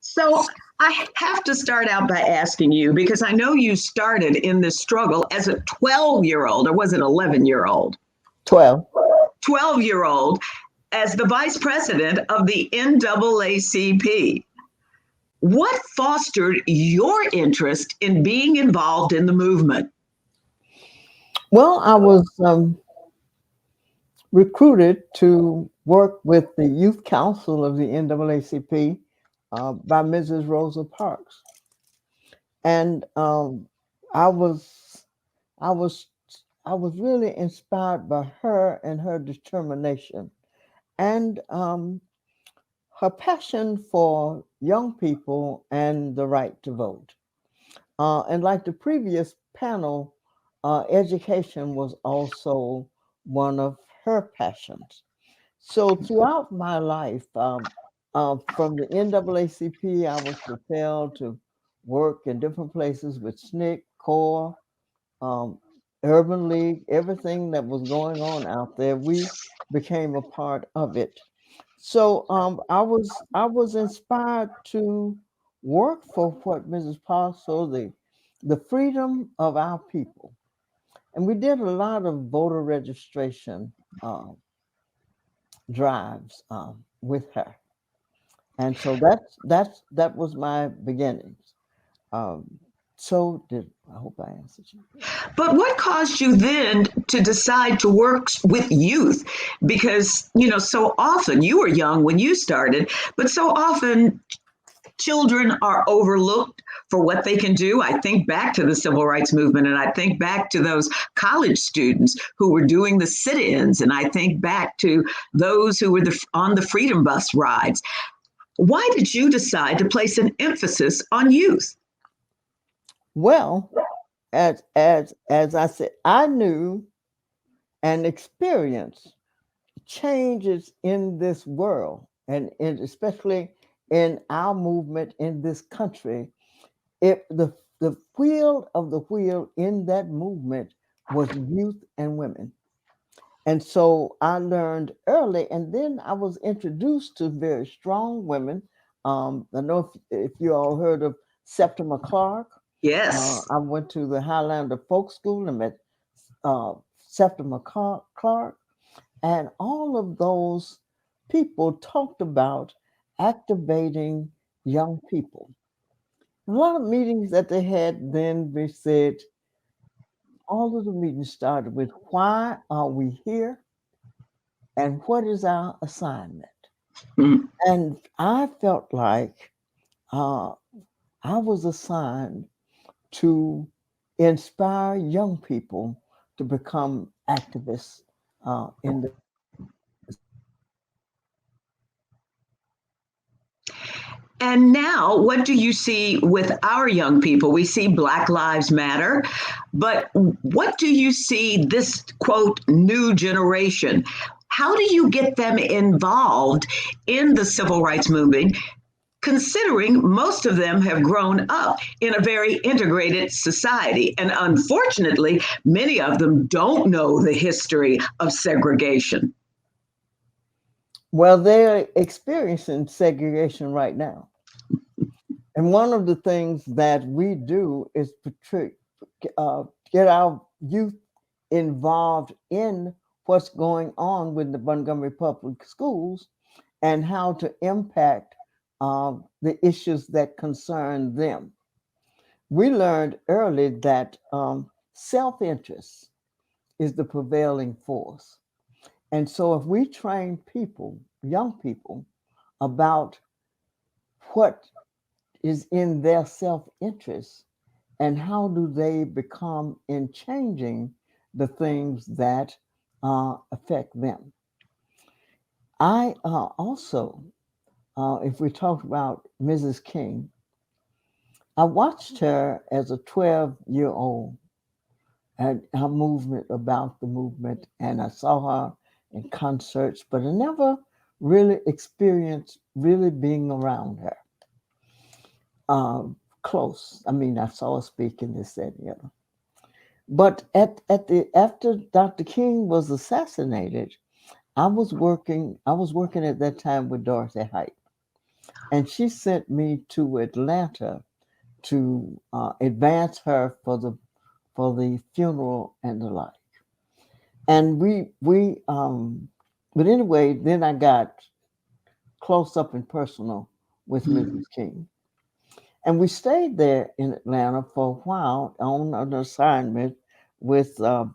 So I have to start out by asking you, because I know you started in this struggle as a 12-year-old, or was it 11-year-old? 12. 12-year-old as the vice president of the NAACP. What fostered your interest in being involved in the movement? Well, I was recruited to work with the youth council of the NAACP by Mrs. Rosa Parks, and I was, I was, I was really inspired by her and her determination, and her passion for young people and the right to vote. And like the previous panel, education was also one of her passions. So throughout my life, from the NAACP, I was propelled to work in different places with SNCC, CORE, um, Urban League, everything that was going on out there. We became a part of it. So I was inspired to work for what Mrs. Parso, the freedom of our people, and we did a lot of voter registration drives with her, and so that was my beginnings. Um, so did I hope I answered you? But what caused you then to decide to work with youth? Because, so often you were young when you started, but so often children are overlooked for what they can do. I think back to the civil rights movement, and I think back to those college students who were doing the sit-ins, and I think back to those who were on the freedom bus rides. Why did you decide to place an emphasis on youth? Well, as I said, I knew and experienced changes in this world, and especially in our movement in this country. It the wheel of the wheel in that movement was youth and women. And so I learned early, and then I was introduced to very strong women. I know if you all heard of Septima Clark. Yes. I went to the Highlander Folk School and met Septima Clark, and all of those people talked about activating young people. A lot of meetings that they had then, they said, all of the meetings started with, why are we here? And what is our assignment? Mm. And I felt like uh, I was assigned to inspire young people to become activists in the And now, what do you see with our young people? We see Black Lives Matter, but what do you see this quote new generation? How do you get them involved in the civil rights movement, considering most of them have grown up in a very integrated society? And unfortunately, many of them don't know the history of segregation. well, they're experiencing segregation right now. And one of the things that we do is get our youth involved in what's going on with the Montgomery Public Schools and how to impact the issues that concern them. We learned early that self interest is the prevailing force. And so if we train people, young people, about what is in their self interest and how do they become in changing the things that affect them. I also, if we talk about Mrs. King, I watched her as a 12-year-old and her movement about the movement, and I saw her in concerts, but I never really experienced really being around her close. I mean, I saw her speak in this and the other. But at the after Dr. King was assassinated, I was working at that time with Dorothy Height. and she sent me to Atlanta to advance her for the funeral and the like. And but anyway, then I got close up and personal with Mm. Mrs. King. And we stayed there in Atlanta for a while on an assignment with for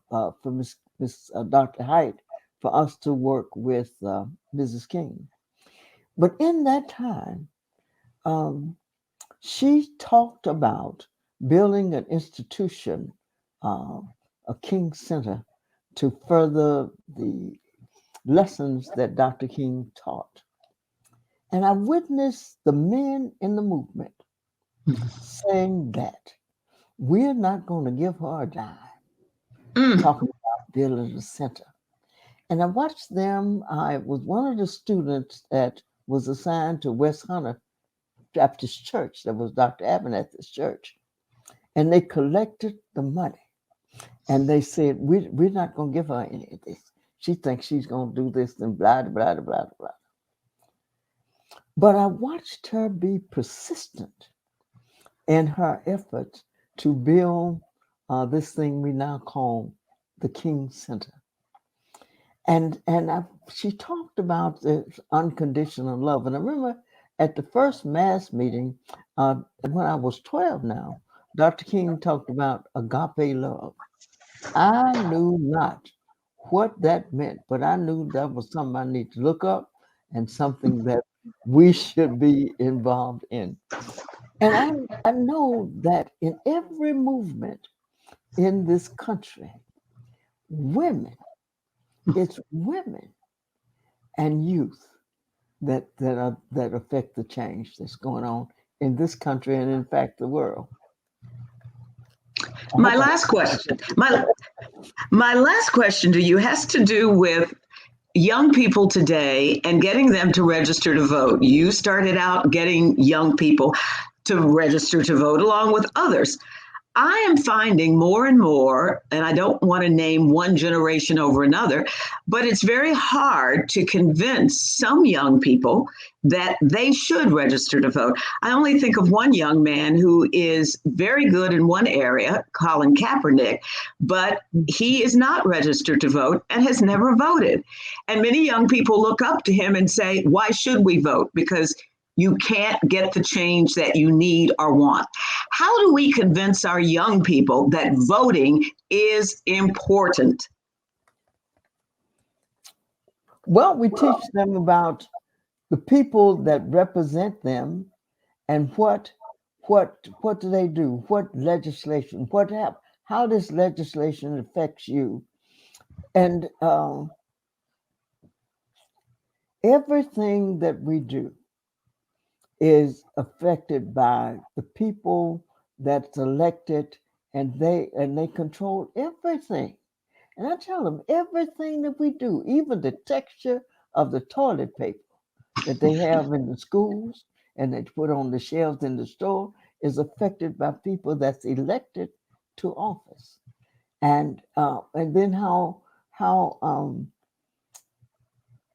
Dr. Height for us to work with Mrs. King. But in that time, um, she talked about building an institution, uh, a King Center, to further the lessons that Dr. King taught. And I witnessed the men in the movement saying that we're not going to give her a dime, Mm. talking about building a center. And I watched them. I was one of the students that was assigned to West Hunter Baptist Church, that was Dr. Abernathy's church. And they collected the money. And they said, we're not going to give her any of this. She thinks she's going to do this and blah, blah, blah, blah, blah. But I watched her be persistent in her efforts to build this thing we now call the King Center. She talked about this unconditional love. And I remember at the first mass meeting, when I was 12 now, Dr. King talked about agape love. I knew not what that meant, but I knew that was something I need to look up and something that we should be involved in. And I know that in every movement in this country, women, it's women and youth that affect the change that's going on in this country and in fact the world. I My hope last question, my last question to you has to do with young people today and getting them to register to vote. You started out getting young people to register to vote along with others. I am finding more and more, and I don't want to name one generation over another, but it's very hard to convince some young people that they should register to vote. I only think of one young man who is very good in one area, Colin Kaepernick, but he is not registered to vote and has never voted. And many young people look up to him and say, why should we vote? Because you can't get the change that you need or want. How do we convince our young people that voting is important? Well, we teach them about the people that represent them and what do they do? What legislation? How this legislation affects you? And everything that we do is affected by the people that's elected, and they control everything. And I tell them everything that we do, even the texture of the toilet paper that they have in the schools and they put on the shelves in the store, is affected by people that's elected to office. And then how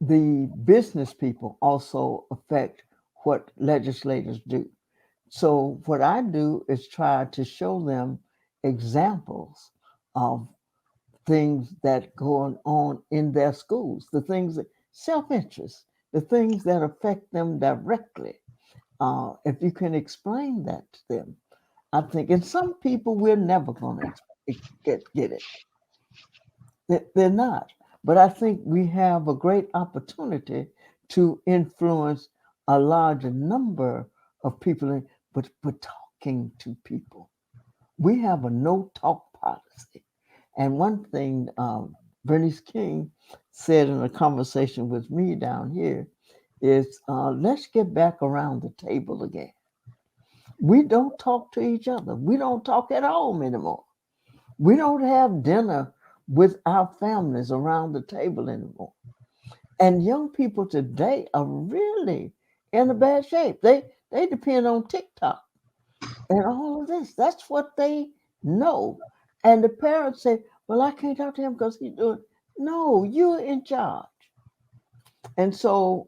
the business people also affect what legislators do. So what I do is try to show them examples of things that go on in their schools, the things that self-interest, the things that affect them directly. If you can explain that to them, I think, and some people we're never going to get it. They're not. But I think we have a great opportunity to influence a larger number of people, but talking to people. We have a no talk policy. And one thing Bernice King said in a conversation with me down here is let's get back around the table again. We don't talk to each other. We don't talk at home anymore. We don't have dinner with our families around the table anymore. And young people today are really in a bad shape. They depend on TikTok and all of this. That's what they know. And the parents say, well, I can't talk to him because he's doing. No, you're in charge. And so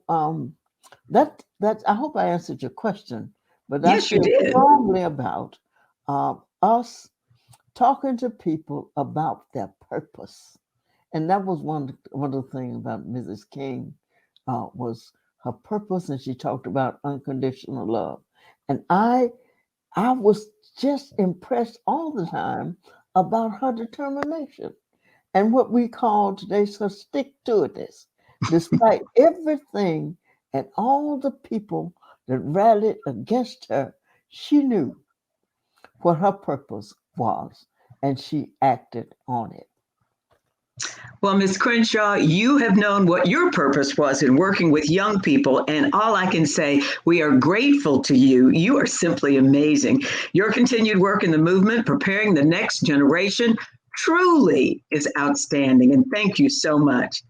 that that's, I hope I answered your question, but I Yes, you feel did. strongly about us talking to people about their purpose. And that was one of the things about Mrs. King was her purpose, and she talked about unconditional love. And I was just impressed all the time about her determination and what we call today her stick to itness, despite everything and all the people that rallied against her. She knew what her purpose was, and she acted on it. Well, Ms. Crenshaw, you have known what your purpose was in working with young people, and all I can say, we are grateful to you. You are simply amazing. Your continued work in the movement, preparing the next generation, truly is outstanding, and thank you so much.